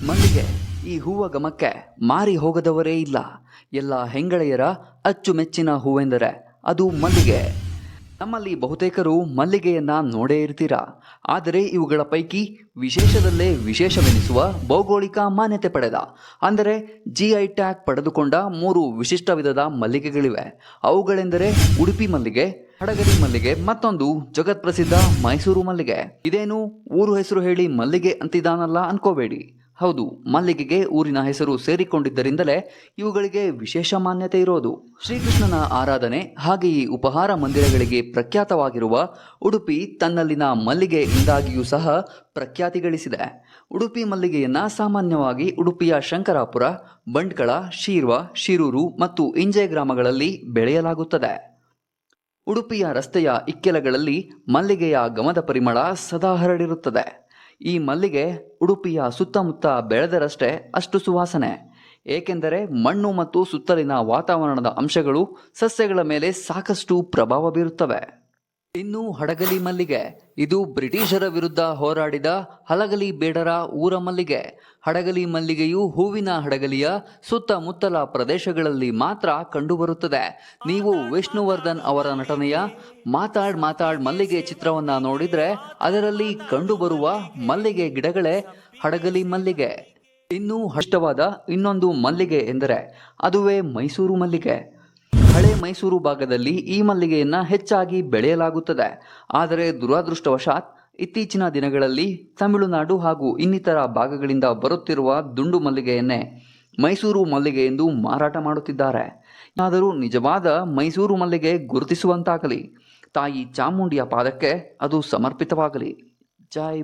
ಮಲ್ಲಿಗೆ ಈ ಹೂವ ಗಮಕ್ಕೆ ಮಾರಿ ಹೋಗದವರೇ ಇಲ್ಲ. ಎಲ್ಲ ಹೆಂಗಳೆಯರ ಅಚ್ಚುಮೆಚ್ಚಿನ ಹೂವೆಂದರೆ ಅದು ಮಲ್ಲಿಗೆ. ನಮ್ಮಲ್ಲಿ ಬಹುತೇಕರು ಮಲ್ಲಿಗೆಯನ್ನ ನೋಡೇ ಇರ್ತೀರಾ. ಆದರೆ ಇವುಗಳ ಪೈಕಿ ವಿಶೇಷದಲ್ಲೇ ವಿಶೇಷವೆನಿಸುವ ಭೌಗೋಳಿಕ ಮಾನ್ಯತೆ ಪಡೆದ ಅಂದರೆ GI ಟ್ಯಾಗ್ ಪಡೆದುಕೊಂಡ 3 ವಿಶಿಷ್ಟ ವಿಧದ ಮಲ್ಲಿಗೆಗಳಿವೆ. ಅವುಗಳೆಂದರೆ ಉಡುಪಿ ಮಲ್ಲಿಗೆ, ಹಡಗಲಿ ಮಲ್ಲಿಗೆ, ಮತ್ತೊಂದು ಜಗತ್ಪ್ರಸಿದ್ಧ ಮೈಸೂರು ಮಲ್ಲಿಗೆ. ಇದೇನು ಊರು ಹೆಸರು ಹೇಳಿ ಮಲ್ಲಿಗೆ ಅಂತಿದ್ದಾನಲ್ಲ ಅನ್ಕೋಬೇಡಿ. ಹೌದು, ಮಲ್ಲಿಗೆಗೆ ಊರಿನ ಹೆಸರು ಸೇರಿಕೊಂಡಿದ್ದರಿಂದಲೇ ಇವುಗಳಿಗೆ ವಿಶೇಷ ಮಾನ್ಯತೆ ಇರೋದು. ಶ್ರೀಕೃಷ್ಣನ ಆರಾಧನೆ ಹಾಗೆಯೇ ಉಪಹಾರ ಮಂದಿರಗಳಿಗೆ ಪ್ರಖ್ಯಾತವಾಗಿರುವ ಉಡುಪಿ ತನ್ನಲ್ಲಿನ ಮಲ್ಲಿಗೆಯಿಂದಾಗಿಯೂ ಸಹ ಪ್ರಖ್ಯಾತಿ ಗಳಿಸಿದೆ. ಉಡುಪಿ ಮಲ್ಲಿಗೆಯನ್ನ ಸಾಮಾನ್ಯವಾಗಿ ಉಡುಪಿಯ ಶಂಕರಾಪುರ, ಬಂಟ್ಕಳ, ಶೀರ್ವ, ಶಿರೂರು ಮತ್ತು ಇಂಜೆ ಗ್ರಾಮಗಳಲ್ಲಿ ಬೆಳೆಯಲಾಗುತ್ತದೆ. ಉಡುಪಿಯ ರಸ್ತೆಯ ಇಕ್ಕೆಲಗಳಲ್ಲಿ ಮಲ್ಲಿಗೆಯ ಗಮದ ಪರಿಮಳ ಸದಾ ಹರಡಿರುತ್ತದೆ. ಈ ಮಲ್ಲಿಗೆ ಉಡುಪಿಯ ಸುತ್ತಮುತ್ತ ಬೆಳೆದರಷ್ಟೇ ಅಷ್ಟು ಸುವಾಸನೆ. ಏಕೆಂದರೆ ಮಣ್ಣು ಮತ್ತು ಸುತ್ತಲಿನ ವಾತಾವರಣದ ಅಂಶಗಳು ಸಸ್ಯಗಳ ಮೇಲೆ ಸಾಕಷ್ಟು ಪ್ರಭಾವ ಬೀರುತ್ತವೆ. ಇನ್ನು ಹಡಗಲಿ ಮಲ್ಲಿಗೆ, ಇದು ಬ್ರಿಟಿಷರ ವಿರುದ್ಧ ಹೋರಾಡಿದ ಹಲಗಲಿ ಬೇಡರ ಊರ ಮಲ್ಲಿಗೆ. ಹಡಗಲಿ ಮಲ್ಲಿಗೆಯು ಹೂವಿನ ಹಡಗಲಿಯ ಸುತ್ತಮುತ್ತಲ ಪ್ರದೇಶಗಳಲ್ಲಿ ಮಾತ್ರ ಕಂಡುಬರುತ್ತದೆ. ನೀವು ವಿಷ್ಣುವರ್ಧನ್ ಅವರ ನಟನೆಯ ಮಾತಾಡ್ ಮಲ್ಲಿಗೆ ಚಿತ್ರವನ್ನ ನೋಡಿದ್ರೆ ಅದರಲ್ಲಿ ಕಂಡುಬರುವ ಮಲ್ಲಿಗೆ ಗಿಡಗಳೇ ಹಡಗಲಿ ಮಲ್ಲಿಗೆ. ಇನ್ನೂ ಇಷ್ಟವಾದ ಇನ್ನೊಂದು ಮಲ್ಲಿಗೆ ಎಂದರೆ ಅದುವೇ ಮೈಸೂರು ಮಲ್ಲಿಗೆ. ಹಳೆ ಮೈಸೂರು ಭಾಗದಲ್ಲಿ ಈ ಮಲ್ಲಿಗೆಯನ್ನ ಹೆಚ್ಚಾಗಿ ಬೆಳೆಯಲಾಗುತ್ತದೆ. ಆದರೆ ದುರದೃಷ್ಟವಶಾತ್ ಇತ್ತೀಚಿನ ದಿನಗಳಲ್ಲಿ ತಮಿಳುನಾಡು ಹಾಗೂ ಇನ್ನಿತರ ಭಾಗಗಳಿಂದ ಬರುತ್ತಿರುವ ದುಂಡು ಮಲ್ಲಿಗೆಯನ್ನೇ ಮೈಸೂರು ಮಲ್ಲಿಗೆ ಎಂದು ಮಾರಾಟ ಮಾಡುತ್ತಿದ್ದಾರೆ. ಆದರೂ ನಿಜವಾದ ಮೈಸೂರು ಮಲ್ಲಿಗೆ ಗುರುತಿಸುವಂತಾಗಲಿ. ತಾಯಿ ಚಾಮುಂಡಿಯ ಪಾದಕ್ಕೆ ಅದು ಸಮರ್ಪಿತವಾಗಲಿ. ಜೈ